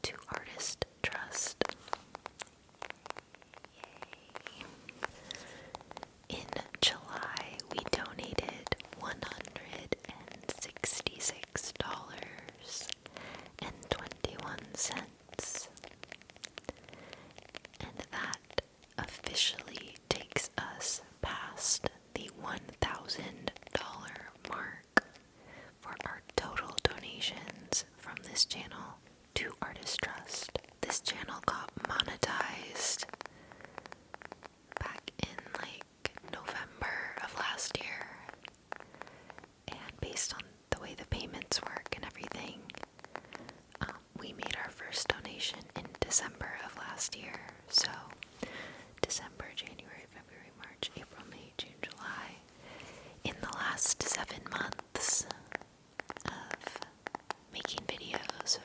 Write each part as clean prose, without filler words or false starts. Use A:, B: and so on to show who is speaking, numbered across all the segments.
A: to Artist Trust. Yay. In July, we donated $166.21, and that officially takes us past the $1,000 mark for our total donations from this channel to Artist Trust. This channel got monetized back in November of last year, and based on the way the payments work and everything, we made our first donation in December of last year. So December, January, February, March, April, May, June, July. In the last 7 months of making videos,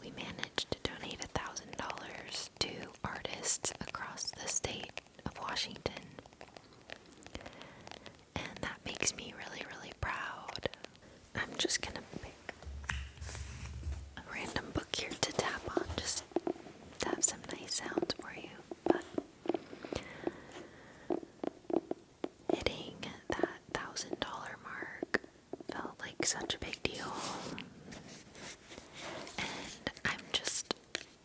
A: we managed to donate $1,000 to artists across the state of Washington. And that makes me really, really proud. I'm just gonna pick a random book here to tap on, just to have some nice sounds for you. But hitting that $1,000 mark felt like such a big deal. And I'm just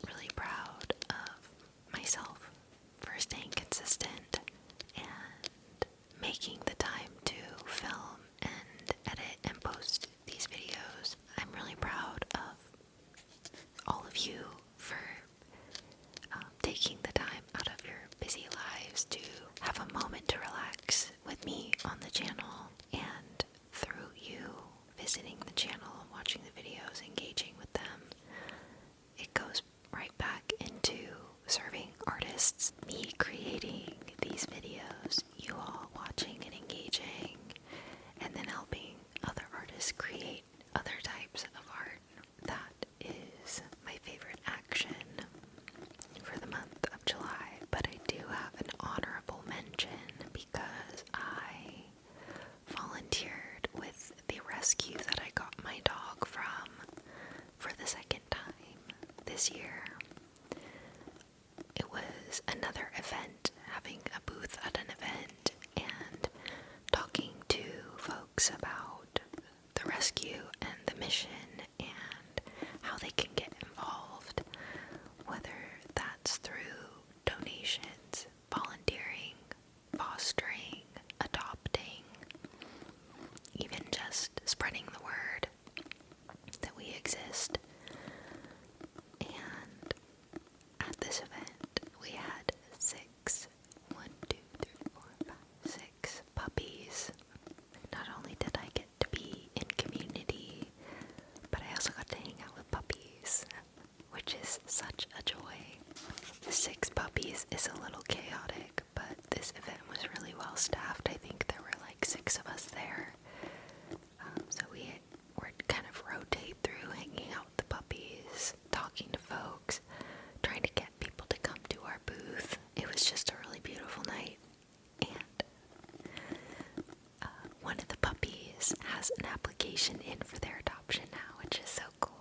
A: really proud of myself for staying consistent and making the time to film and edit and post these videos. I'm really proud of all of you for taking the time out of your busy lives to have a moment to relax with me on the channel, and through you visiting the channel and watching the videos, engaging with them, it goes right back into serving artists, me creating these videos, you all watching and engaging, and then helping other artists create other types of art. That is my favorite action for the month of July. But I do have an honorable mention because I volunteered with the rescue that I got my dog from for the second time this year. It was another event, having a booth at an event and talking to folks about the rescue and the mission and how they can get involved, whether that's through donations, volunteering, fostering, adopting, even just spreading the word that we exist. And at this event, we had 6 puppies. Not only did I get to be in community, but I also got to hang out with puppies, which is such a joy. 6 puppies is a little chaotic, but this event was really well staffed. I think there were 6 of us there. So we would kind of rotate through hanging out with the puppies, talking to folks, trying to get people to come to our booth. It was just a really beautiful night. And one of the puppies has an application in for their adoption now, which is so cool.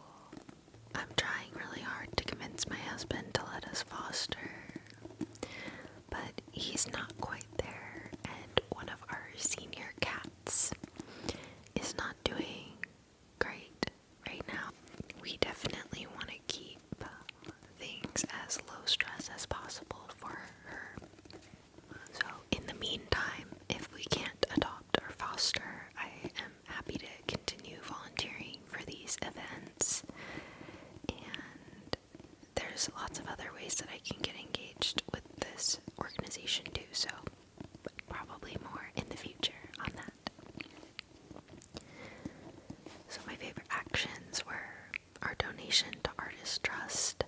A: I'm trying really hard to convince my husband to let us foster, but he's not quite there, and one of our senior cats is not doing great right now. We definitely want to keep things as low stress as possible for her. So in the meantime, if we can't adopt or foster, I am happy to continue volunteering for these events. And there's lots of other ways that I can get engaged with this organization too, so probably more in the future on that. So my favorite actions were our donation to Artist Trust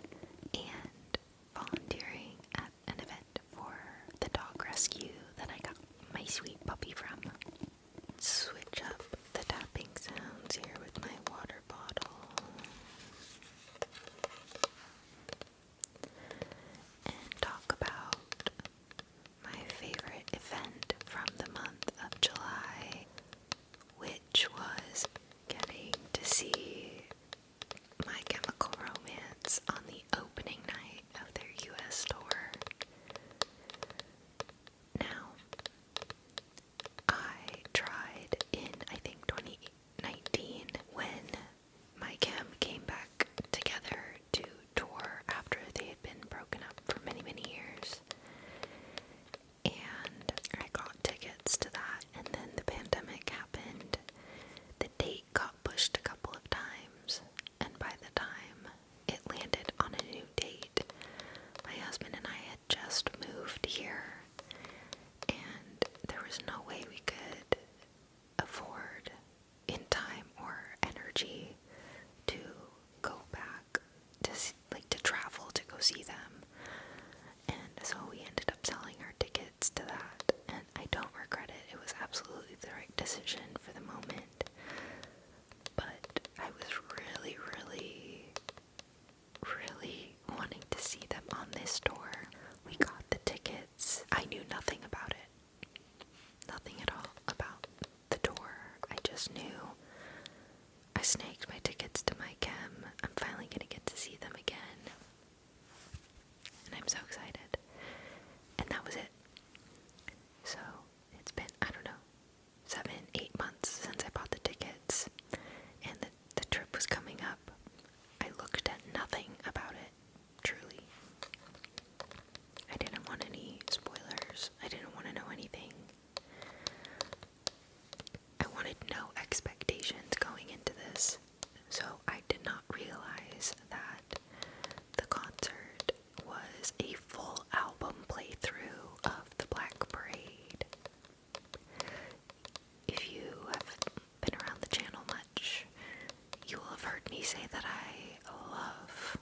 A: and volunteering at an event for the dog rescue that I got my sweet puppy from. Switch up the tapping sounds here with my water bottle. And talk about my favorite event from the month of July, which was getting to see My Chemical Romance let me say that I love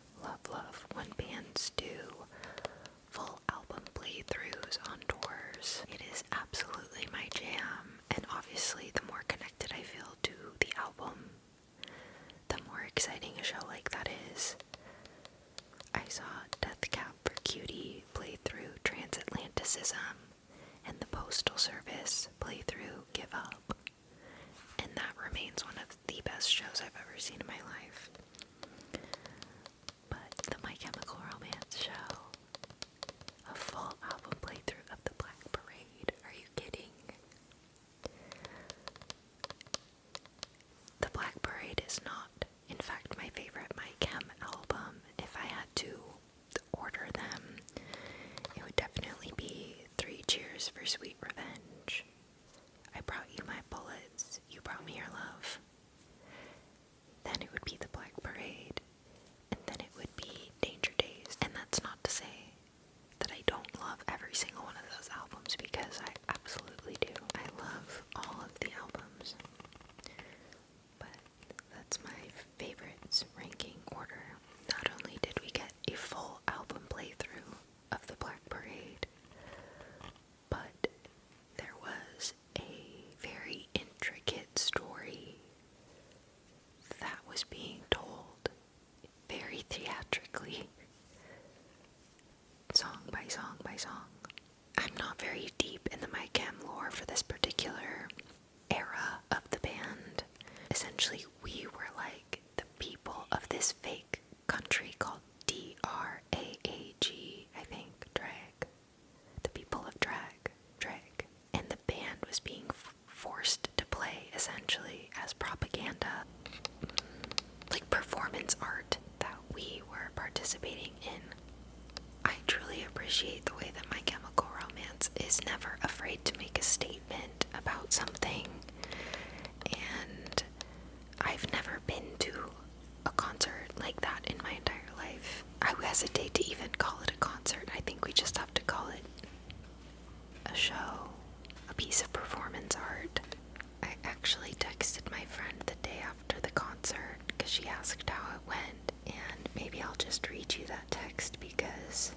A: when bands do full album playthroughs on tours. It is absolutely my jam, and obviously the more connected I feel to the album, the more exciting a show like that is. I saw Death Cab for Cutie play through Transatlanticism, and the Postal Service play through Give Up, and that remains one of the best shows I've ever seen in my life. But the My Chemical Romance show, a full album playthrough of the Black Parade, are you kidding? The Black Parade is not, in fact, my favorite My Chem album. If I had to order them, it would definitely be Three Cheers for Sweet Revenge. I brought you my bullets, you brought me your love. Then it would be the Black Parade, and then it would be Danger Days. And that's not to say that I don't love every single one of those albums, because I absolutely do. I love all of the albums. But that's my favorites ranking order. Not only did we get a full album playthrough of the Black Parade, but there was a very intricate story that was being told very theatrically, song by song by song. I'm not very deep in the My Chem lore for this particular era of the band. Essentially, we were like the people of this fake country called D-R-A-A-G, I think, drag. The people of drag. And the band was being forced to play, essentially, as propaganda, like performance art that we were participating in. I truly appreciate the way that My Chemical Romance is never afraid to make a statement about something, and I've never been to a concert like that in my entire life. I hesitate to even call it a concert. I think we just have to call it a show, a piece of performance art. I actually texted my friend the day after the concert because she asked how it went, and maybe I'll just read you that text because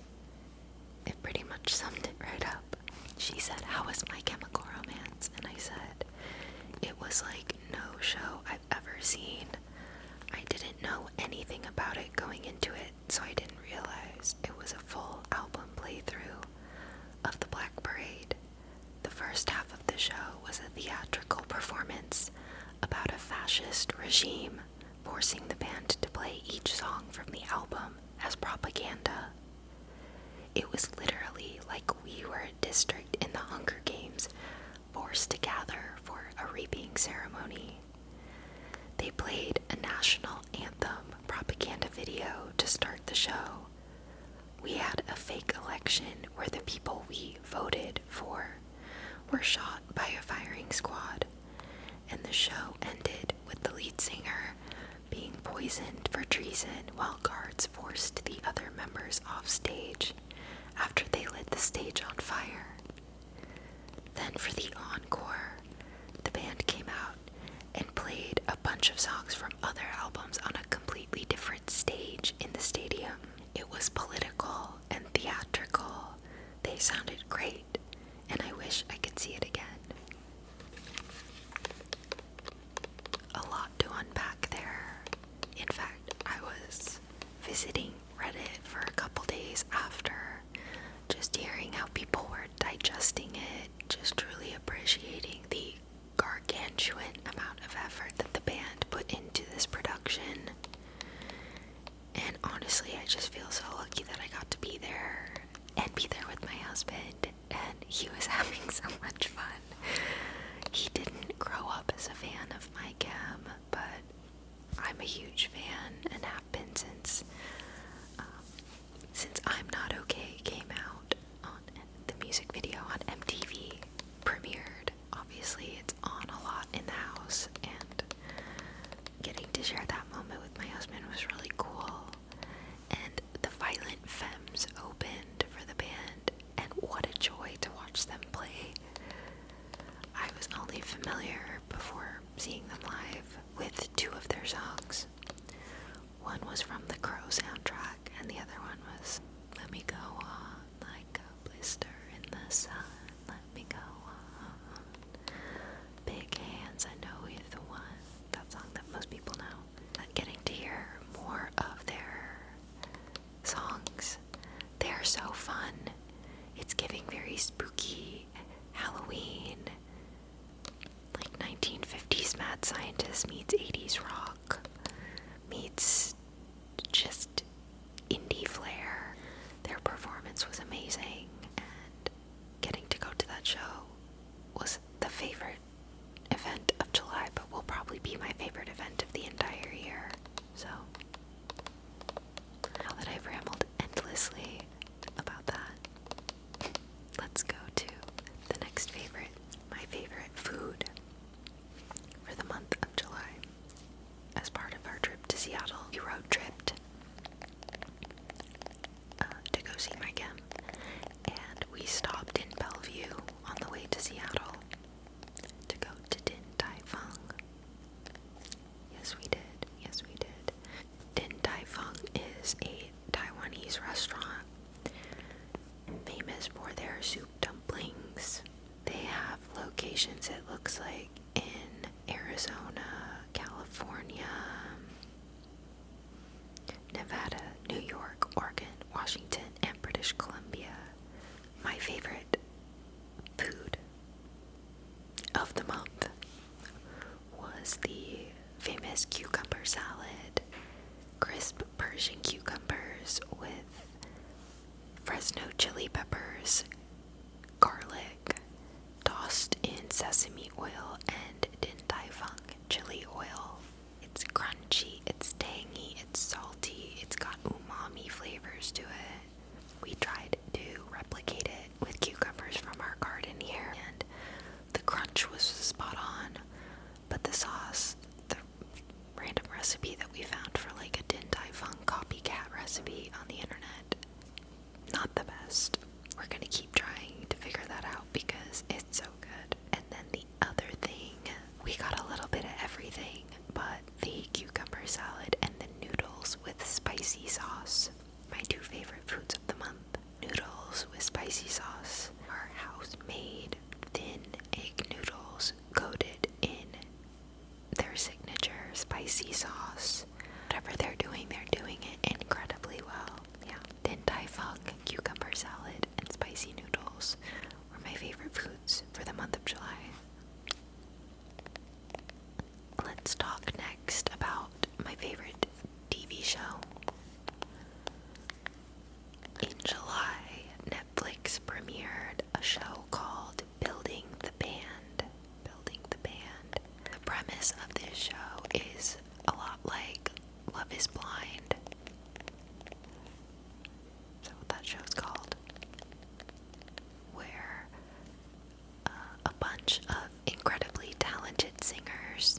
A: it pretty much summed it right up. She said, "How was My Chemical Romance?" And I said, "It was like no show I've ever seen. I didn't know anything about it going into it, so I didn't realize it was a full album playthrough of the Black Parade. The first half of the show was a theatrical performance about a fascist regime forcing the band to play each song from the album as propaganda. It was literally like we were a district in the Hunger Games forced to gather for a reaping ceremony. They played a national anthem propaganda video to start the show. We had a fake election where the people we voted for were shot by a firing squad, and the show ended with the lead singer being poisoned for treason while guards forced the other members off stage after they lit the stage on fire. Then for the encore, the band came out and played a bunch of songs from other albums on a completely different stage in the stadium. It was political and theatrical. They sounded great, and I wish I could see it again." A lot to unpack there. In fact, I was visiting Reddit for a couple days after, just hearing how people were digesting it, just truly appreciating the gargantuan amount of effort that the band put into this production. And honestly, I just feel so lucky that I got to be there and be there with my husband, and he was having so much fun. He didn't grow up as a fan of My Chem, but I'm a huge fan and have been since I'm Not Okay came out. On the music video on MTV premiered. Obviously, it's on a lot in the house, and getting to share that moment with my husband was really cool. And the Violent Femmes opened for the band, and what a joy to watch them play. I was only familiar before seeing them live with two of their songs, was from the Crow soundtrack, and the other one was Let Me Go On Like a Blister in the Sun. Let me go on. Big Hands, I Know You're the One. That song that most people know. Getting to hear more of their songs. They're so fun. It's giving very spooky Halloween, like 1950s Mad Scientist meets 80s rock, meets just indie flair. Their performance was amazing, and getting to go to that show was the favorite event of July, but will probably be my favorite event of the entire year. So, now that I've rambled endlessly about that, let's go to the next favorite. My favorite food for the month of July. As part of our trip to Seattle, we road tripped to go see my chem, and we stopped in Bellevue on the way to Seattle to go to Din Tai Fung. Yes, we did. Yes, we did. Din Tai Fung is a Taiwanese restaurant famous for their soup dumplings. They have locations, it looks like, in Arizona, California, Nevada, New York, Oregon, Washington, and British Columbia. My favorite food of the month was the famous cucumber salad. Crisp Persian cucumbers with Fresno chili peppers, garlic, tossed in sesame oil and Din Tai Fung chili oil. It's crunchy, it's tangy, it's salty, it's got umami flavors to it. We tried to replicate it with cucumbers from our garden here, and the crunch was spot on, but the sauce, the random recipe that we found for like a Din Tai Fung copycat recipe on the internet, not the best. We're gonna keep trying to figure that out because it's so good. And then the other thing, we got a little bit of everything, but the cucumber salad and the noodles with spicy sauce, my two favorite foods of the month. Noodles with spicy sauce are house-made thin egg noodles coated in their signature spicy sauce. Whatever they're doing it incredibly well. Yeah, Din Tai Fung, cucumber salad, and spicy noodles were my favorite foods for the month of July. Let's talk next about my favorite TV show. In July, Netflix premiered a show called Building the Band. Building the Band. The premise of this show is a lot like Love is Blind. Is that what that show's called? Where a bunch of incredibly talented singers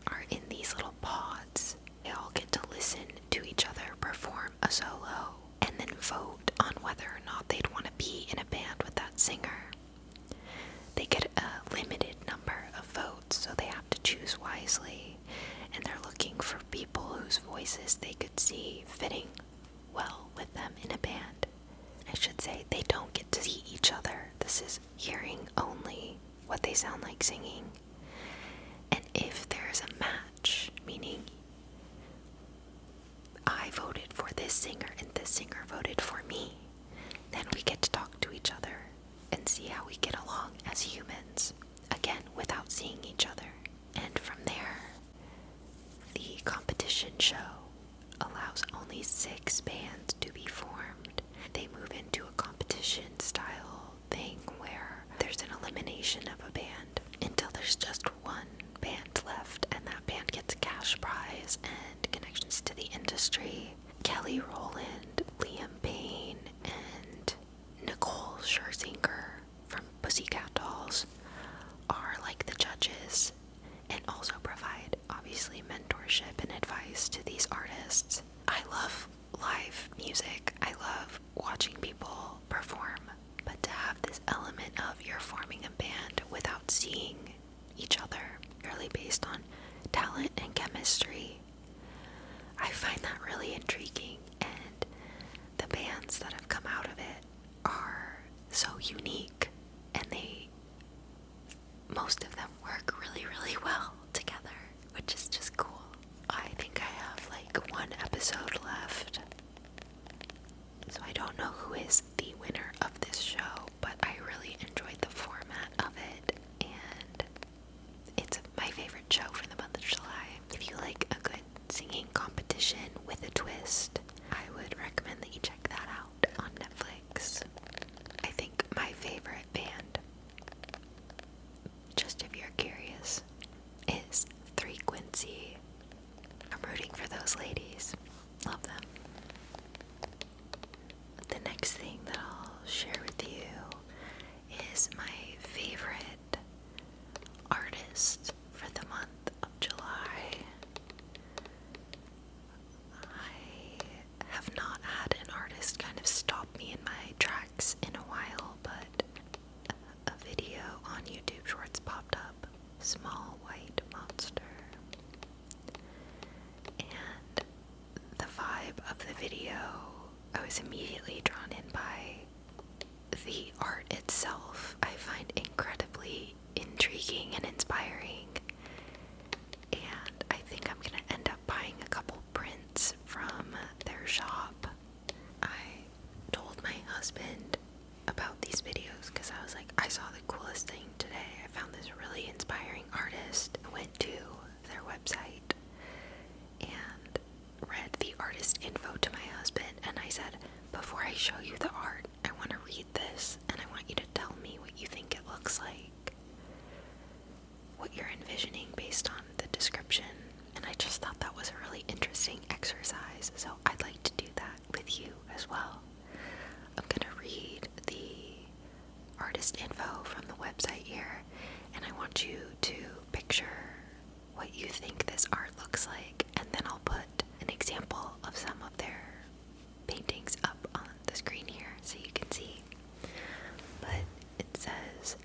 A: are in these little pods. They all get to listen to each other perform a solo and then vote on whether or not they'd want to be in a band with that singer. They get a limited number of votes, so they have to choose wisely, and they're looking for people whose voices they could see fitting well with them in a band. I should say they don't get to see each other. This is hearing only what they sound like singing. And if there's a match, meaning I voted for this singer and this singer voted for me, then we get to talk to each other and see how we get along as humans, again, without seeing each other. And from there, the competition show allows only 6 bands to be formed. They move into a competition style thing where there's an elimination of a band until there's just one band left, and that band gets a cash prize and connections to the industry. Kelly Rowland, Liam Payne, and Nicole Scherzinger from Pussycat Dolls are like the judges, and also provide obviously mentorship and advice to these artists. I love live music. I love watching people perform, but to have this element of you're forming a band without seeing each other, purely based on talent and chemistry, I find that intriguing, and the bands that have come out of it are so unique, and most of them work really, really well together, which is just cool. I think I have like one episode left, so I don't know who is the winner of this show, but I really enjoyed the format of it, and it's my favorite show for the month of July. If you like a good singing competition with a twist, I would recommend that you check that out on Netflix. I think my favorite band, just if you're curious, is Three Quincy. I'm rooting for those ladies. Love them. The next thing that I'll share with you is my favorite artist for the month of July. I have not had an artist kind of stop me in my tracks in a while, but a video on YouTube Shorts popped up, Small White Monster, and the vibe of the video, I was immediately drawn in by the art itself. I find incredibly intriguing and inspiring, and I think I'm gonna end up buying a couple prints from their shop. I told my husband about these videos because I was like, I saw the coolest thing today. I found this really inspiring artist. I went to their website and read the artist info to my husband, and I said, before I show you the art, I want to read this, and I want you to tell me what you think it looks like, what you're envisioning based on the description. And I just thought that was a really interesting exercise, so I'd like to do that with you as well. I'm gonna read the artist info from the website here, and I want you to picture what you think this art looks like, and then I'll put an example of some of their paintings up on the screen here so you can see. But it says,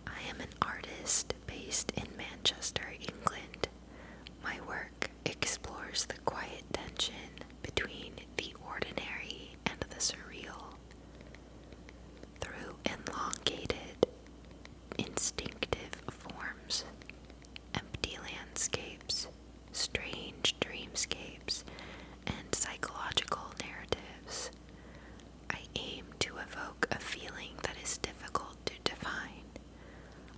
A: I am an artist based in Manchester, England. My work explores the quiet tension between the ordinary and the surreal. Through elongated, instinctive forms, empty landscapes, strange dreamscapes, and psychological narratives, I aim to evoke a feeling that is difficult to define,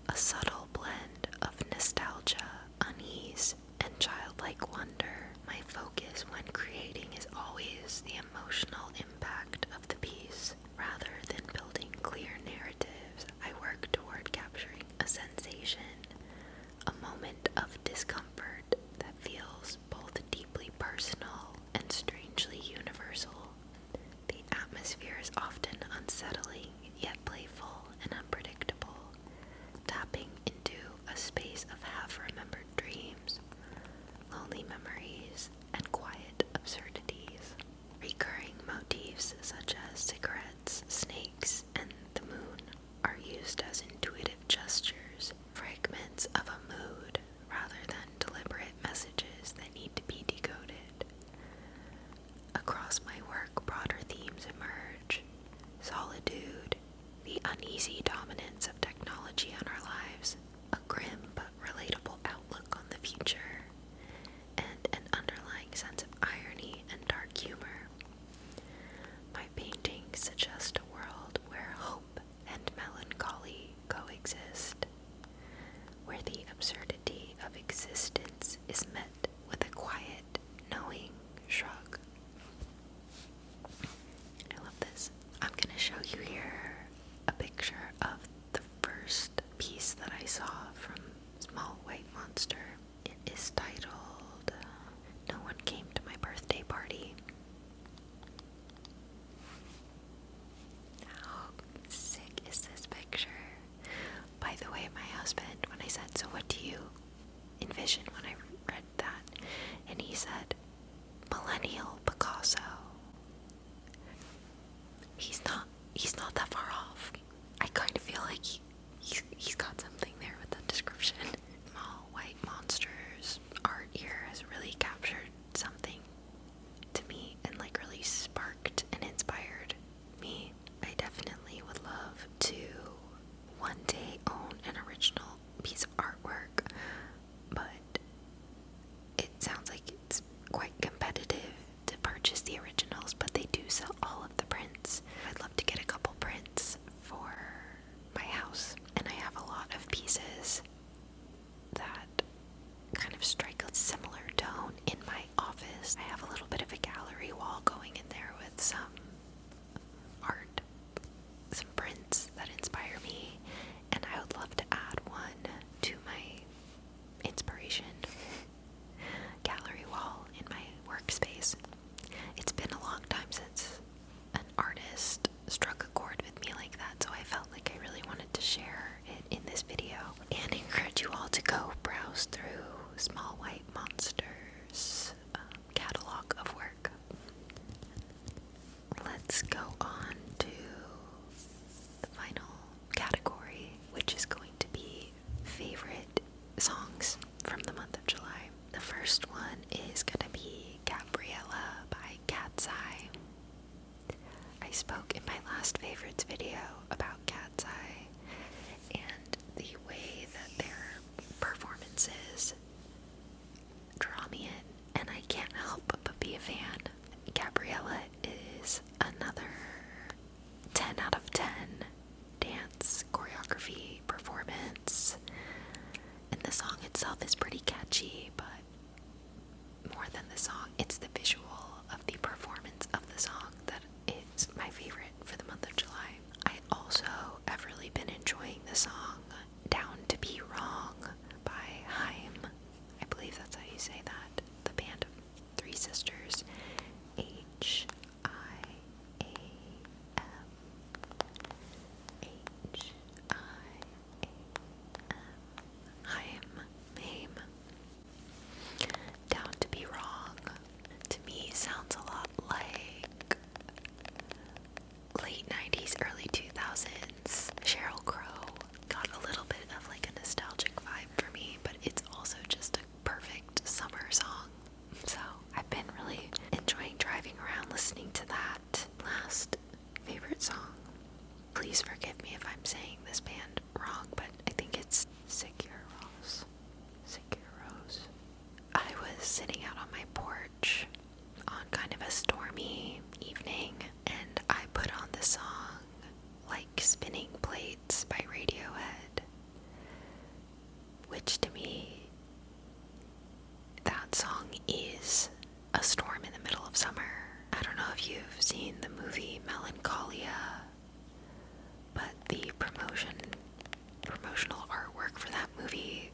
A: a subtle blend of nostalgia, unease, and childlike wonder. My focus when creating is always the emotional impact of the piece. Rather than building clear narratives, I work toward capturing a sensation, a moment of discomfort that feels both deeply personal and strangely universal. The atmosphere is often unsettling, yet playful and unpredictable, tapping into a space of half-remembered dreams, lonely memories, and quiet absurdities. Recurring motifs such as cigarettes, snakes, and the moon are used as intuitive gestures, fragments of a mood rather than deliberate messages that need to be decoded. Across my work, broader themes emerge: solitude, the uneasy dominance of technology on our lives, a grim but relatable outlook on the future, and an underlying sense of irony and dark humor. My paintings suggest a world where hope and melancholy coexist, where the absurdity of existence is met with a quiet, knowing shrug. I love this. I'm gonna show you here a picture of the first piece that I saw from Small White Monster. It is titled, No One Came to My Birthday Party. How sick is this picture? By the way, my husband, when I said, so what do you envision when I read that? And he said, Millennial Picasso. He's not that far off. I kind of feel like he's got something there with that description. Small White Monster's art here has really captured something to me have a gallery wall going in there with some art, some prints that inspire me, and I would love to add one to my inspiration gallery wall in my workspace. It's been a long time since an artist struck a chord with me like that, so I felt like I really wanted to share it in this video and encourage you all to go browse through Small White Monster's catalog of work. Let's go on to the final category, which is going to be favorite songs from the month of July. The first one is gonna be Gabriella by Cat's Eye. I spoke in my last favorites video about Cat's Eye and the way that their performances draw me in, and I can't help but be a fan. Gabriella is another 10 out of 10 dance choreography performance, and the song itself is pretty catchy, but more than the song, it's the visual of the performance of the song that is my favorite for the month of July. I also have really been enjoying the song Down to Be Wrong by Haim. I believe that's how you say that. The band of three sisters. H-I-A-M. Haim. Down to Be Wrong, to me, sounds a lot like late 90s, early 2000s. Sheryl Crow got a little bit of like a nostalgic vibe for me, but it's also just a perfect summer song. So I've been really enjoying driving around listening to that. Last favorite song. Please forgive me if I'm saying this band wrong, but I think it's Seguros. I was sitting out on my porch on kind of a stormy evening, and I put on the song Like Spinning Plates by Radiohead, which to me, that song is a storm in the middle of summer. I don't know if you've seen the movie Melancholia, but the promotional artwork for that movie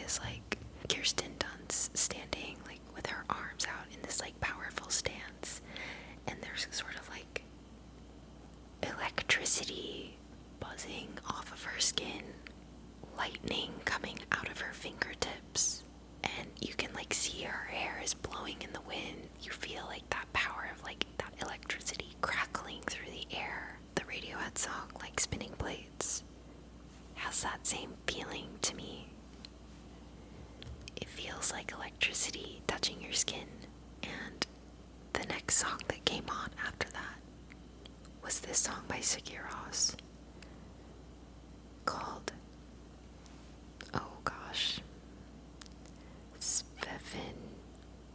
A: is like Kirsten Dunst standing like with her arms out in this like powerful stance, and there's sort of like electricity buzzing off of her skin, lightning coming out of her fingertips, and you can like see her hair is blowing in the wind. You feel like that power of like that electricity crackling through the air. The Radiohead song Like Spinning Plates has that same feeling to me. It feels like electricity touching your skin. And the next song that came on after that was this song by Seguros called, oh gosh, Svefn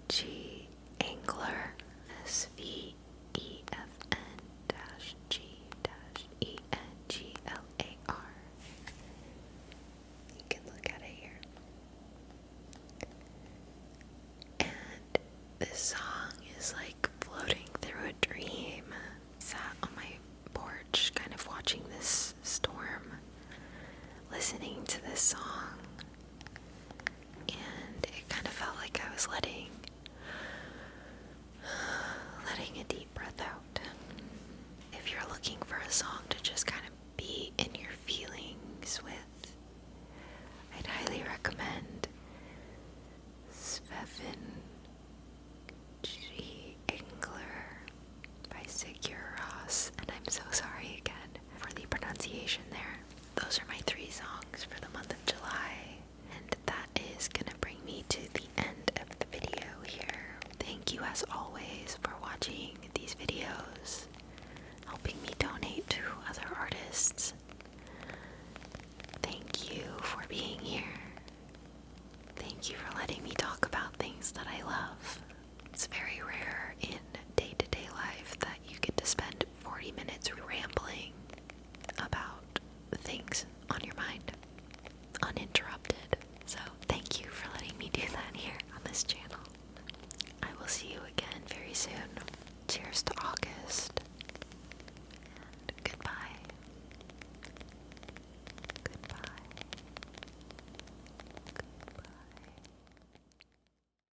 A: G Angler, SVEFN-G-ENGLAR. You can look at it here. And this song is like floating through a dream. Sat on my porch, kind of watching this storm, listening to this song, and it kind of felt like I was letting a deep breath out. If you're looking for a song to just kind of be in your feelings with, I'd highly recommend Svefn G Angler by Seguros, and I'm so sorry again for the pronunciation there. Those are my 3 songs for the month of July, and that is gonna bring me to the end of the video here. Thank you as always for watching these videos, helping me donate to other artists. Thank you for being here. Thank you for letting me talk about things that I love. It's very rare